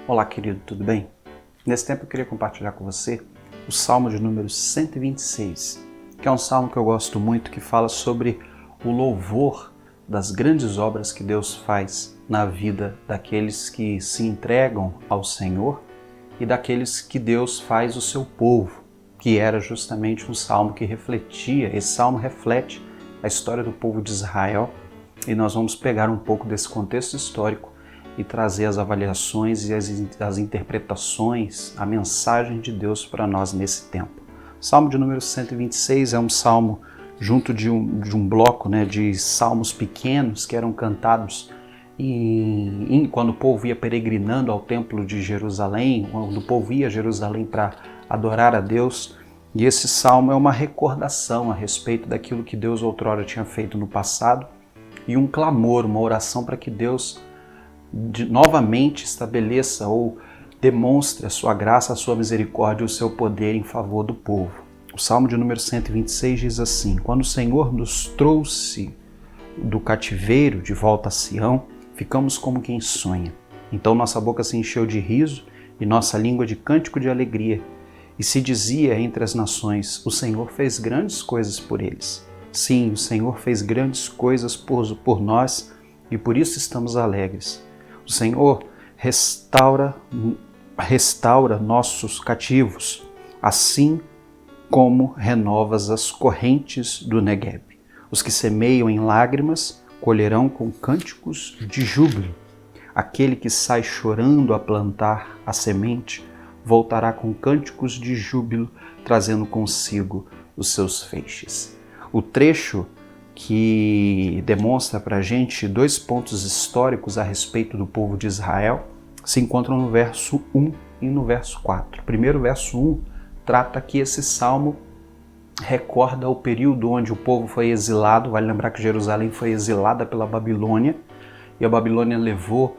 Olá, querido, tudo bem? Nesse tempo eu queria compartilhar com você o Salmo de número 126, que é um salmo que eu gosto muito, que fala sobre o louvor das grandes obras que Deus faz na vida daqueles que se entregam ao Senhor e daqueles que Deus faz o seu povo, que era justamente um salmo que refletia, esse salmo reflete a história do povo de Israel, e nós vamos pegar um pouco desse contexto histórico e trazer as avaliações e as interpretações, a mensagem de Deus para nós nesse tempo. O Salmo de número 126 é um salmo junto de um bloco, de salmos pequenos que eram cantados quando o povo ia peregrinando ao templo de Jerusalém, quando o povo ia a Jerusalém para adorar a Deus. E esse salmo é uma recordação a respeito daquilo que Deus outrora tinha feito no passado e um clamor, uma oração para que Deus novamente estabeleça ou demonstre a sua graça, a sua misericórdia e o seu poder em favor do povo. O Salmo de número 126 diz assim: quando o Senhor nos trouxe do cativeiro de volta a Sião, ficamos como quem sonha. Então nossa boca se encheu de riso e nossa língua de cântico de alegria. E se dizia entre as nações: o Senhor fez grandes coisas por eles. Sim, o Senhor fez grandes coisas por nós e por isso estamos alegres. O Senhor restaura nossos cativos, assim como renovas as correntes do Negueb. Os que semeiam em lágrimas colherão com cânticos de júbilo. Aquele que sai chorando a plantar a semente voltará com cânticos de júbilo, trazendo consigo os seus feixes. O trecho que demonstra para a gente dois pontos históricos a respeito do povo de Israel se encontram no verso 1 e no verso 4. Primeiro, o verso 1 trata que esse salmo recorda o período onde o povo foi exilado. Vale lembrar que Jerusalém foi exilada pela Babilônia e a Babilônia levou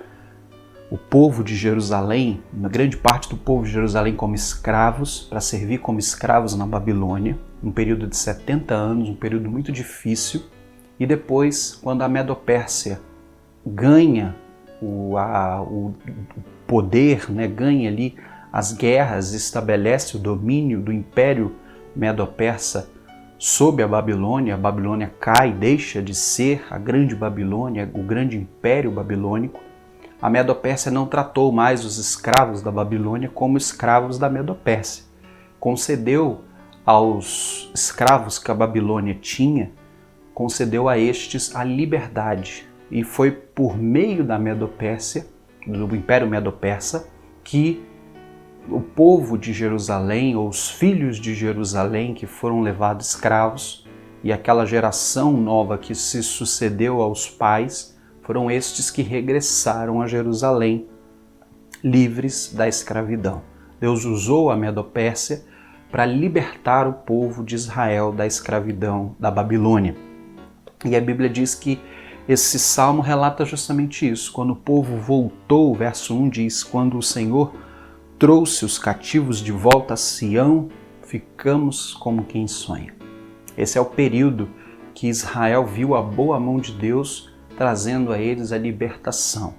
o povo de Jerusalém, uma grande parte do povo de Jerusalém, como escravos, para servir como escravos na Babilônia, um período de 70 anos, um período muito difícil. E depois, quando a Medo-Pérsia ganha o poder, ganha ali as guerras, estabelece o domínio do Império Medo-Persa sob a Babilônia cai, deixa de ser a grande Babilônia, o grande Império Babilônico. A Medo-Pérsia não tratou mais os escravos da Babilônia como escravos da Medo-Pérsia. Concedeu aos escravos que a Babilônia tinha, concedeu a estes a liberdade. E foi por meio da Medo-Pérsia, do Império Medo-Persa, que o povo de Jerusalém, ou os filhos de Jerusalém que foram levados escravos, e aquela geração nova que se sucedeu aos pais, foram estes que regressaram a Jerusalém, livres da escravidão. Deus usou a Medo-Pérsia para libertar o povo de Israel da escravidão da Babilônia. E a Bíblia diz que esse salmo relata justamente isso. Quando o povo voltou, o verso 1 diz: quando o Senhor trouxe os cativos de volta a Sião, ficamos como quem sonha. Esse é o período que Israel viu a boa mão de Deus trazendo a eles a libertação.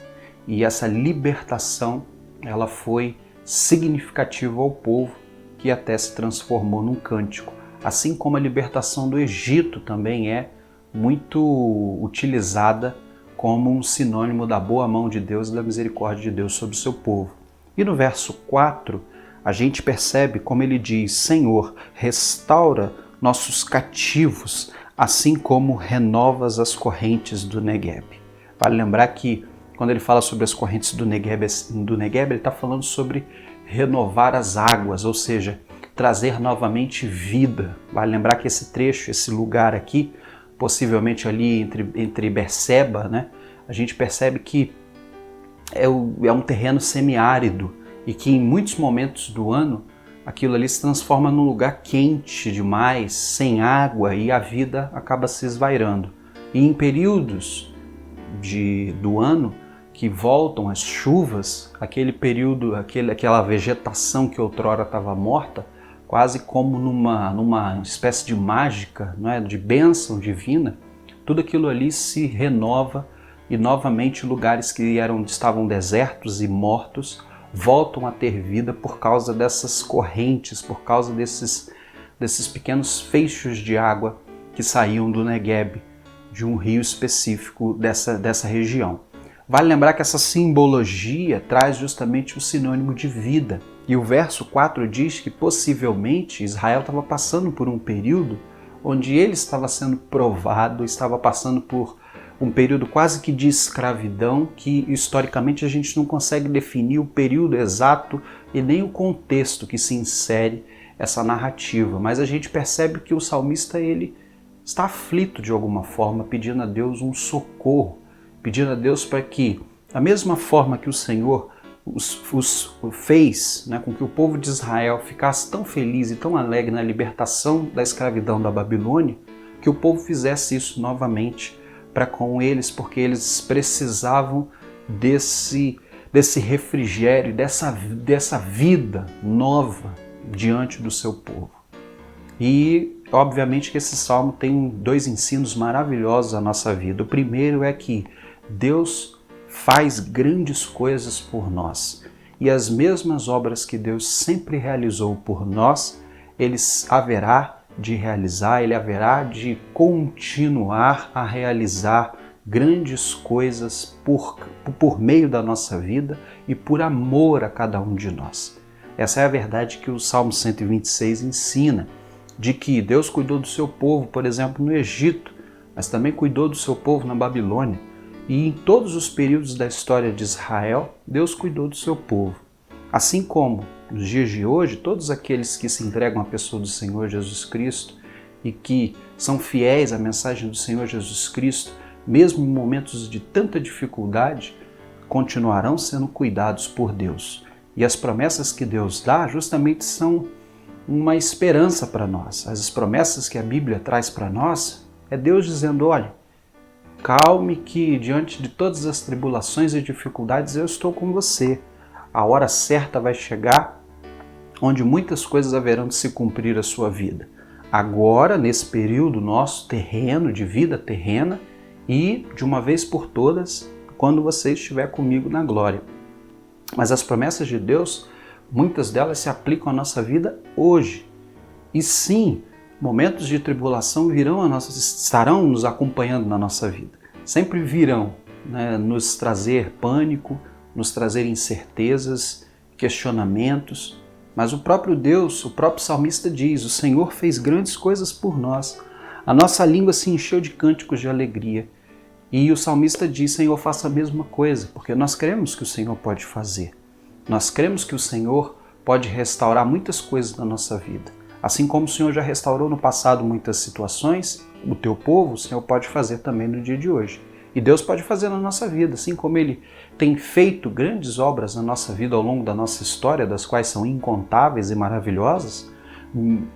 E essa libertação, ela foi significativa ao povo, que até se transformou num cântico. Assim como a libertação do Egito também é muito utilizada como um sinônimo da boa mão de Deus e da misericórdia de Deus sobre o seu povo. E no verso 4, a gente percebe como ele diz: Senhor, restaura nossos cativos, assim como renovas as correntes do Negueb. Vale lembrar que quando ele fala sobre as correntes do Negueb, ele está falando sobre renovar as águas, ou seja, trazer novamente vida. Vale lembrar que esse trecho, esse lugar aqui, possivelmente ali entre Berseba, a gente percebe que é um terreno semiárido e que em muitos momentos do ano aquilo ali se transforma num lugar quente demais, sem água, e a vida acaba se esvairando. E em períodos do ano que voltam as chuvas, aquele período, aquela vegetação que outrora estava morta, quase como numa espécie de mágica, de bênção divina, tudo aquilo ali se renova e novamente lugares que estavam desertos e mortos voltam a ter vida por causa dessas correntes, por causa desses pequenos feixes de água que saíam do Negueb, de um rio específico dessa região. Vale lembrar que essa simbologia traz justamente o sinônimo de vida. E o verso 4 diz que possivelmente Israel estava passando por um período onde ele estava sendo provado, estava passando por um período quase que de escravidão, que historicamente a gente não consegue definir o período exato e nem o contexto que se insere essa narrativa. Mas a gente percebe que o salmista ele está aflito de alguma forma, pedindo a Deus um socorro, pedindo a Deus para que, da mesma forma que o Senhor os fez, né, com que o povo de Israel ficasse tão feliz e tão alegre na libertação da escravidão da Babilônia, que o povo fizesse isso novamente para com eles, porque eles precisavam desse refrigério, dessa vida nova diante do seu povo. E, obviamente, que esse salmo tem dois ensinos maravilhosos à nossa vida. O primeiro é que Deus faz grandes coisas por nós. E as mesmas obras que Deus sempre realizou por nós, Ele haverá de realizar, Ele haverá de continuar a realizar grandes coisas por meio da nossa vida e por amor a cada um de nós. Essa é a verdade que o Salmo 126 ensina, de que Deus cuidou do seu povo, por exemplo, no Egito, mas também cuidou do seu povo na Babilônia. E em todos os períodos da história de Israel, Deus cuidou do seu povo. Assim como, nos dias de hoje, todos aqueles que se entregam à pessoa do Senhor Jesus Cristo e que são fiéis à mensagem do Senhor Jesus Cristo, mesmo em momentos de tanta dificuldade, continuarão sendo cuidados por Deus. E as promessas que Deus dá justamente são uma esperança para nós. As promessas que a Bíblia traz para nós é Deus dizendo, olha, calme que diante de todas as tribulações e dificuldades eu estou com você. A hora certa vai chegar onde muitas coisas haverão de se cumprir a sua vida. Agora, nesse período nosso terreno, de vida terrena, e de uma vez por todas, quando você estiver comigo na glória. Mas as promessas de Deus, muitas delas se aplicam à nossa vida hoje. E sim, momentos de tribulação estarão nos acompanhando na nossa vida. Sempre virão, né, nos trazer pânico, nos trazer incertezas, questionamentos. Mas o próprio Deus, o próprio salmista diz, o Senhor fez grandes coisas por nós. A nossa língua se encheu de cânticos de alegria. E o salmista diz, Senhor, faça a mesma coisa, porque nós cremos que o Senhor pode fazer. Nós cremos que o Senhor pode restaurar muitas coisas na nossa vida. Assim como o Senhor já restaurou no passado muitas situações, o teu povo, o Senhor pode fazer também no dia de hoje. E Deus pode fazer na nossa vida, assim como Ele tem feito grandes obras na nossa vida ao longo da nossa história, das quais são incontáveis e maravilhosas,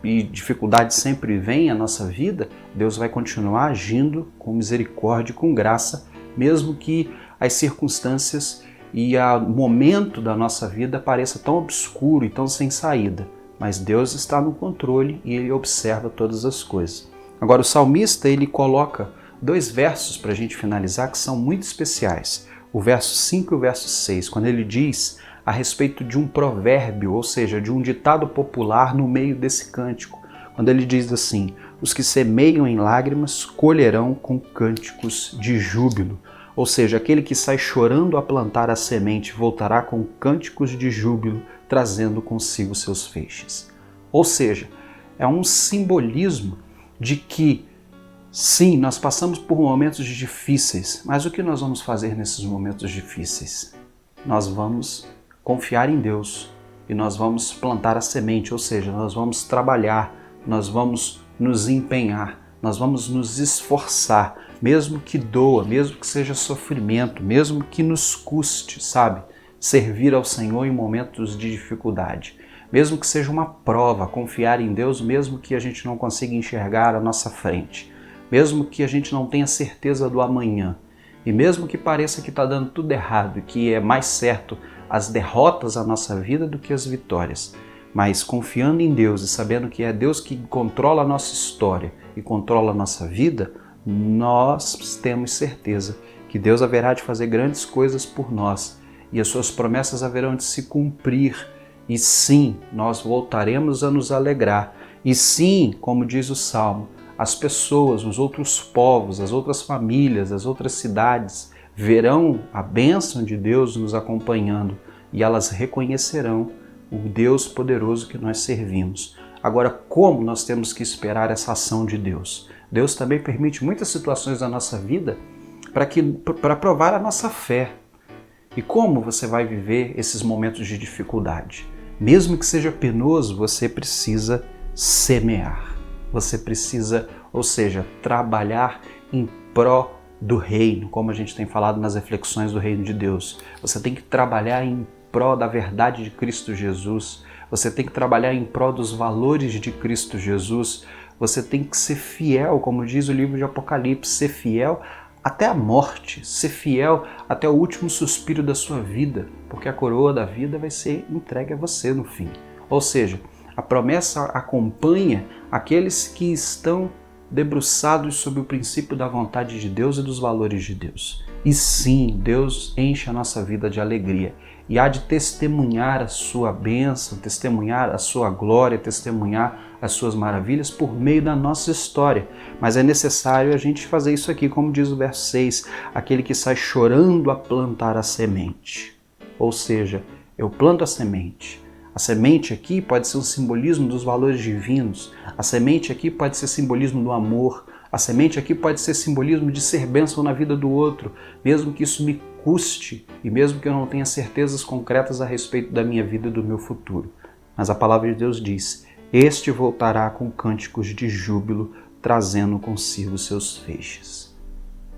e dificuldades sempre vêm à nossa vida, Deus vai continuar agindo com misericórdia e com graça, mesmo que as circunstâncias e o momento da nossa vida pareça tão obscuro e tão sem saída. Mas Deus está no controle e Ele observa todas as coisas. Agora o salmista ele coloca dois versos para a gente finalizar que são muito especiais. O verso 5 e o verso 6, quando ele diz a respeito de um provérbio, ou seja, de um ditado popular no meio desse cântico. Quando ele diz assim, os que semeiam em lágrimas colherão com cânticos de júbilo. Ou seja, aquele que sai chorando a plantar a semente voltará com cânticos de júbilo, trazendo consigo seus feixes. Ou seja, é um simbolismo de que, sim, nós passamos por momentos difíceis, mas o que nós vamos fazer nesses momentos difíceis? Nós vamos confiar em Deus e nós vamos plantar a semente, ou seja, nós vamos trabalhar, nós vamos nos empenhar, nós vamos nos esforçar, mesmo que doa, mesmo que seja sofrimento, mesmo que nos custe, sabe? Servir ao Senhor em momentos de dificuldade. Mesmo que seja uma prova, confiar em Deus, mesmo que a gente não consiga enxergar à nossa frente. Mesmo que a gente não tenha certeza do amanhã. E mesmo que pareça que está dando tudo errado, que é mais certo as derrotas à nossa vida do que as vitórias. Mas confiando em Deus e sabendo que é Deus que controla a nossa história e controla a nossa vida, nós temos certeza que Deus haverá de fazer grandes coisas por nós e as suas promessas haverão de se cumprir. E sim, nós voltaremos a nos alegrar. E sim, como diz o Salmo, as pessoas, os outros povos, as outras famílias, as outras cidades verão a bênção de Deus nos acompanhando e elas reconhecerão o Deus poderoso que nós servimos. Agora, como nós temos que esperar essa ação de Deus? Deus também permite muitas situações da nossa vida para provar a nossa fé. E como você vai viver esses momentos de dificuldade? Mesmo que seja penoso, você precisa semear. Você precisa, ou seja, trabalhar em pró do reino, como a gente tem falado nas reflexões do reino de Deus. Você tem que trabalhar em pró da verdade de Cristo Jesus. Você tem que trabalhar em pró dos valores de Cristo Jesus. Você tem que ser fiel, como diz o livro de Apocalipse, ser fiel até a morte, ser fiel até o último suspiro da sua vida, porque a coroa da vida vai ser entregue a você no fim. Ou seja, a promessa acompanha aqueles que estão debruçados sobre o princípio da vontade de Deus e dos valores de Deus. E sim, Deus enche a nossa vida de alegria e há de testemunhar a sua bênção, testemunhar a sua glória, testemunhar as suas maravilhas por meio da nossa história. Mas é necessário a gente fazer isso aqui, como diz o verso 6, aquele que sai chorando a plantar a semente. Ou seja, eu planto a semente. A semente aqui pode ser um simbolismo dos valores divinos. A semente aqui pode ser simbolismo do amor. A semente aqui pode ser simbolismo de ser bênção na vida do outro, mesmo que isso me custe e mesmo que eu não tenha certezas concretas a respeito da minha vida e do meu futuro. Mas a palavra de Deus diz: este voltará com cânticos de júbilo, trazendo consigo seus feixes.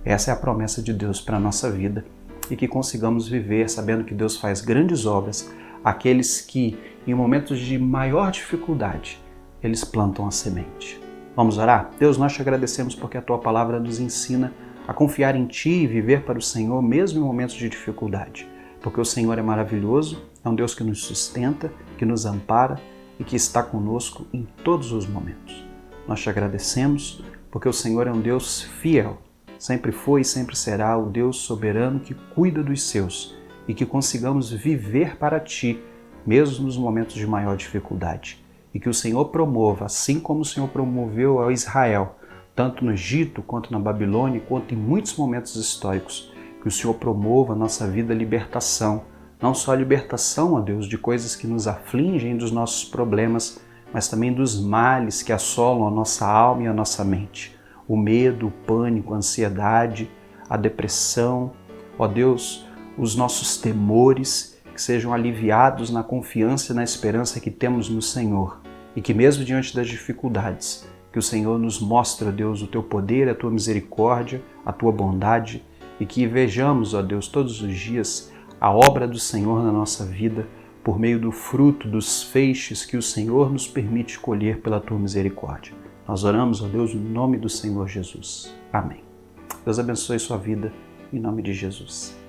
Essa é a promessa de Deus para a nossa vida e que consigamos viver sabendo que Deus faz grandes obras. Aqueles que, em momentos de maior dificuldade, eles plantam a semente. Vamos orar? Deus, nós te agradecemos porque a Tua palavra nos ensina a confiar em Ti e viver para o Senhor mesmo em momentos de dificuldade. Porque o Senhor é maravilhoso, é um Deus que nos sustenta, que nos ampara e que está conosco em todos os momentos. Nós te agradecemos porque o Senhor é um Deus fiel, sempre foi e sempre será o Deus soberano que cuida dos seus e que consigamos viver para Ti, mesmo nos momentos de maior dificuldade. E que o Senhor promova, assim como o Senhor promoveu a Israel, tanto no Egito, quanto na Babilônia, quanto em muitos momentos históricos, que o Senhor promova a nossa vida libertação. Não só a libertação, ó Deus, de coisas que nos afligem, dos nossos problemas, mas também dos males que assolam a nossa alma e a nossa mente. O medo, o pânico, a ansiedade, a depressão, ó Deus, os nossos temores, que sejam aliviados na confiança e na esperança que temos no Senhor. E que mesmo diante das dificuldades, que o Senhor nos mostre, ó Deus, o Teu poder, a Tua misericórdia, a Tua bondade, e que vejamos, ó Deus, todos os dias a obra do Senhor na nossa vida, por meio do fruto, dos feixes que o Senhor nos permite colher pela Tua misericórdia. Nós oramos, ó Deus, no nome do Senhor Jesus. Amém. Deus abençoe sua vida, em nome de Jesus.